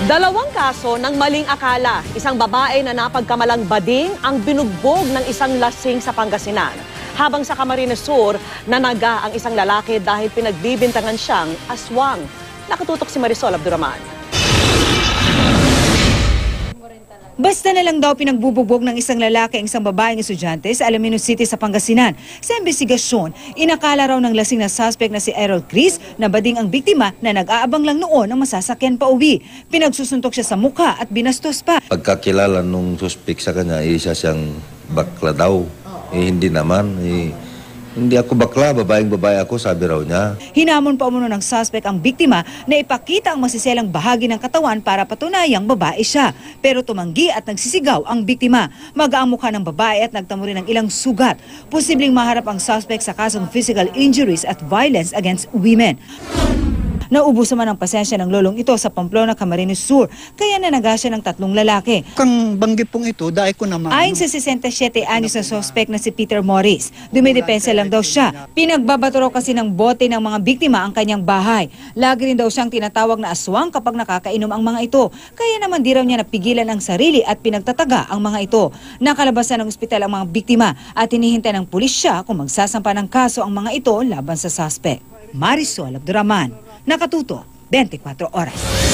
Dalawang kaso ng maling akala. Isang babae na napagkamalang bading ang binugbog ng isang lasing sa Pangasinan. Habang sa Camarines Sur, nanaga ang isang lalaki dahil pinagbibintangan siyang aswang. Nakatutok si Marisol Abduraman. Basta na lang daw pinagbubugbog ng isang lalaki ang isang babaeng estudyante sa Alaminos City sa Pangasinan. Sa investigasyon, inakala raw ng lasing na suspect na si Errol Chris na bading ang biktima na nag-aabang lang noon ng masasakyan pa uwi. Pinagsusuntok siya sa mukha at binastos pa. Pagkakilala nung suspect sa kanya, isa siyang bakla daw. Hindi naman. Hindi ako bakla, babaeng-babae ako, sabi raw niya. Hinamon pa umuno ng suspect ang biktima na ipakita ang masiselang bahagi ng katawan para patunayang babae siya. Pero tumanggi at nagsisigaw ang biktima. Magaang mukha ng babae at nagtamo rin ng ilang sugat. Posibleng maharap ang suspect sa kasong physical injuries at violence against women. Naubos naman ang pasensya ng lolong ito sa Pamplona, Camarines Sur, kaya nanaga siya ng 3 lalaki. Kang banggit pong ito, dahil ko naman. Ayon sa 67 anyos na suspect na si Peter Morris, dumidepensa lang daw siya. Pinagbabato raw kasi ng bote ng mga biktima ang kanyang bahay. Lagi rin daw siyang tinatawag na aswang kapag nakakainom ang mga ito. Kaya naman di raw niya napigilan ang sarili at pinagtataga ang mga ito. Nakalabasan ng ospital ang mga biktima at hinihintay ng pulisya kung magsasampa ng kaso ang mga ito laban sa suspect. Marisol Abduraman, Nakatuto, 24 Oras.